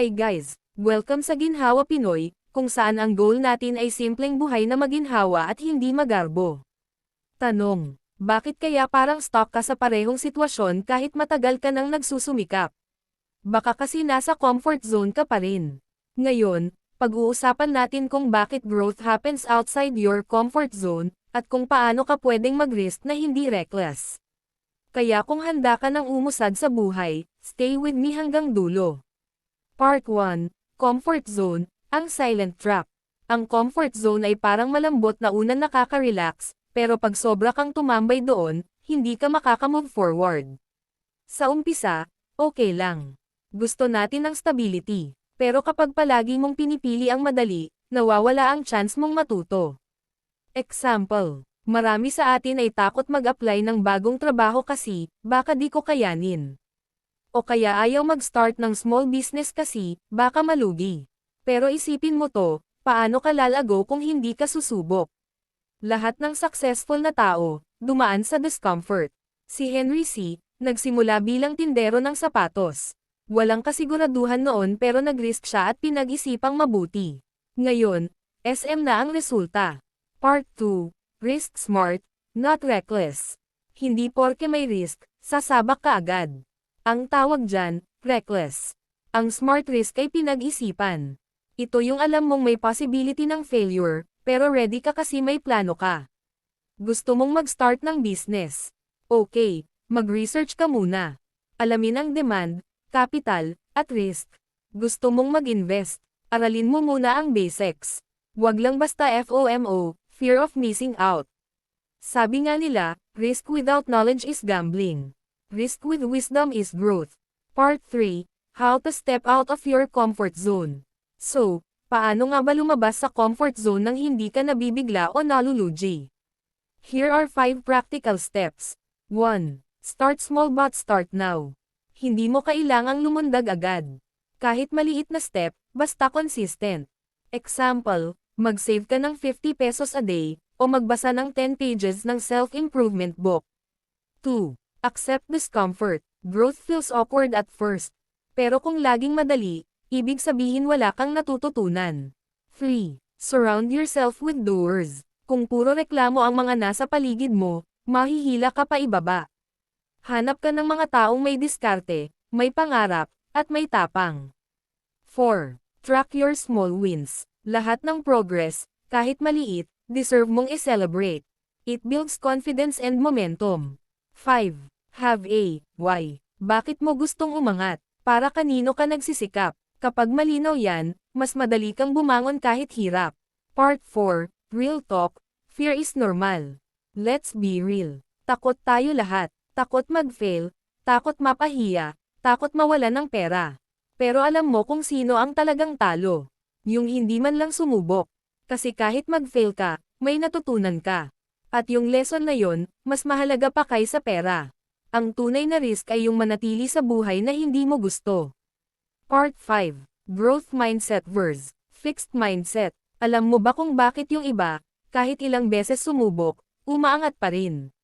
Hi guys! Welcome sa Ginhawa Pinoy, kung saan ang goal natin ay simpleng buhay na maginhawa at hindi magarbo. Tanong: bakit kaya parang stuck ka sa parehong sitwasyon kahit matagal ka nang nagsusumikap? Baka kasi nasa comfort zone ka pa rin. Ngayon, pag-uusapan natin kung bakit growth happens outside your comfort zone, at kung paano ka pwedeng mag-risk na hindi reckless. Kaya kung handa ka nang umusad sa buhay, stay with me hanggang dulo. Part 1, Comfort Zone, ang silent trap. Ang comfort zone ay parang malambot na unang nakaka-relax, pero pag sobra kang tumambay doon, hindi ka makaka-move forward. Sa umpisa, okay lang. Gusto natin ng stability. Pero kapag palagi mong pinipili ang madali, nawawala ang chance mong matuto. Example, marami sa atin ay takot mag-apply ng bagong trabaho kasi, baka di ko kayanin. O kaya ayaw mag-start ng small business kasi, baka malugi. Pero isipin mo to, paano ka lalago kung hindi ka susubok? Lahat ng successful na tao, dumaan sa discomfort. Si Henry C., nagsimula bilang tindero ng sapatos. Walang kasiguraduhan noon pero nag-risk siya at pinag-isipang mabuti. Ngayon, SM na ang resulta. Part 2, Risk Smart, Not Reckless. Hindi porke may risk, sasabak ka agad. Ang tawag dyan, reckless. Ang smart risk ay pinag-isipan. Ito yung alam mong may possibility ng failure, pero ready ka kasi may plano ka. Gusto mong mag-start ng business. Okay, mag-research ka muna. Alamin ang demand, capital, at risk. Gusto mong mag-invest. Aralin mo muna ang basics. Wag lang basta FOMO, fear of missing out. Sabi nga nila, risk without knowledge is gambling. Risk with wisdom is growth. Part 3, How to step out of your comfort zone. So, paano nga ba lumabas sa comfort zone nang hindi ka nabibigla o nalulugi? Here are 5 practical steps. 1. Start small but start now. Hindi mo kailangang lumundag agad. Kahit maliit na step, basta consistent. Example, mag-save ka ng 50 pesos a day, o magbasa ng 10 pages ng self-improvement book. 2. Accept discomfort. Growth feels awkward at first. Pero kung laging madali, ibig sabihin wala kang natututunan. 3. Surround yourself with doers. Kung puro reklamo ang mga nasa paligid mo, mahihila ka pa ibaba. Hanap ka ng mga taong may diskarte, may pangarap, at may tapang. 4. Track your small wins. Lahat ng progress, kahit maliit, deserve mong i-celebrate. It builds confidence and momentum. 5. Have a why. Bakit mo gustong umangat? Para kanino ka nagsisikap? Kapag malinaw yan, mas madali kang bumangon kahit hirap. Part 4, Real Talk, Fear is normal. Let's be real. Takot tayo lahat. Takot mag-fail, takot mapahiya, takot mawala ng pera. Pero alam mo kung sino ang talagang talo. Yung hindi man lang sumubok. Kasi kahit mag-fail ka, may natutunan ka. At yung lesson na yon, mas mahalaga pa kaysa pera. Ang tunay na risk ay yung manatili sa buhay na hindi mo gusto. Part 5, Growth Mindset vs. Fixed Mindset. Alam mo ba kung bakit yung iba, kahit ilang beses sumubok, umaangat pa rin?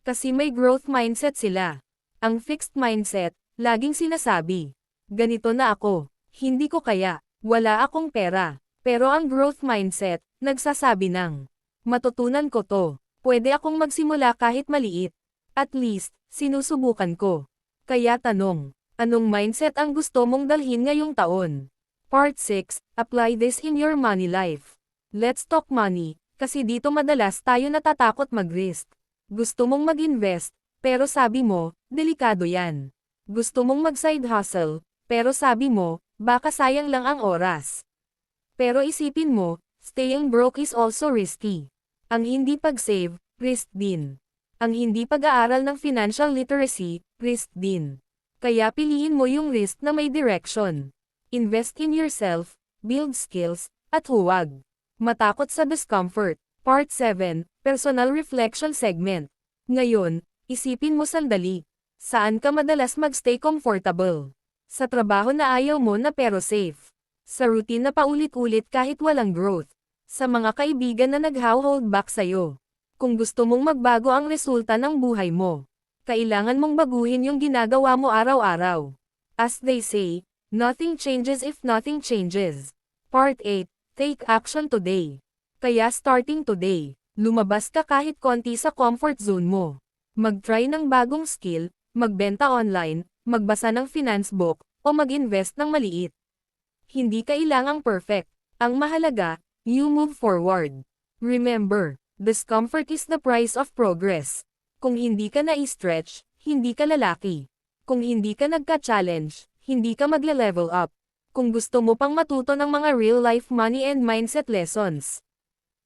Kasi may growth mindset sila. Ang fixed mindset, laging sinasabi, ganito na ako, hindi ko kaya, wala akong pera. Pero ang growth mindset, nagsasabi ng, matutunan ko to, pwede akong magsimula kahit maliit. At least, sinusubukan ko. Kaya tanong, anong mindset ang gusto mong dalhin ngayong taon? Part 6, Apply this in your money life. Let's talk money, kasi dito madalas tayo natatakot mag-risk. Gusto mong mag-invest, pero sabi mo, delikado yan. Gusto mong mag-side hustle, pero sabi mo, baka sayang lang ang oras. Pero isipin mo, staying broke is also risky. Ang hindi pag-save, risk din. Ang hindi pag-aaral ng financial literacy, risk din. Kaya piliin mo yung risk na may direction. Invest in yourself, build skills, at huwag matakot sa discomfort. Part 7, Personal Reflection Segment. Ngayon, isipin mo sandali. Saan ka madalas magstay comfortable? Sa trabaho na ayaw mo na pero safe. Sa routine na paulit-ulit kahit walang growth. Sa mga kaibigan na nag-hold back sa'yo. Kung gusto mong magbago ang resulta ng buhay mo, kailangan mong baguhin yung ginagawa mo araw-araw. As they say, Nothing changes if nothing changes. Part 8. Take action today. Kaya starting today, lumabas ka kahit konti sa comfort zone mo. Mag-try ng bagong skill, magbenta online, magbasa ng finance book, o mag-invest ng maliit. Hindi kailangang perfect. Ang mahalaga, you move forward. Remember, discomfort is the price of progress. Kung hindi ka na-stretch, hindi ka lalaki. Kung hindi ka nagka-challenge, hindi ka magle-level up. Kung gusto mo pang matuto ng mga real-life money and mindset lessons,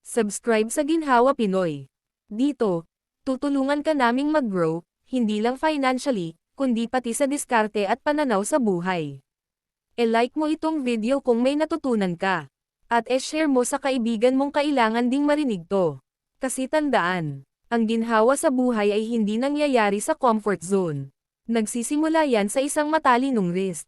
subscribe sa Ginhawa Pinoy. Dito, tutulungan ka naming mag-grow, hindi lang financially, kundi pati sa diskarte at pananaw sa buhay. E-like mo itong video kung may natutunan ka. At e-share mo sa kaibigan mong kailangan ding marinig to. Kasi tandaan, ang ginhawa sa buhay ay hindi nangyayari sa comfort zone. Nagsisimula yan sa isang matalinong risk.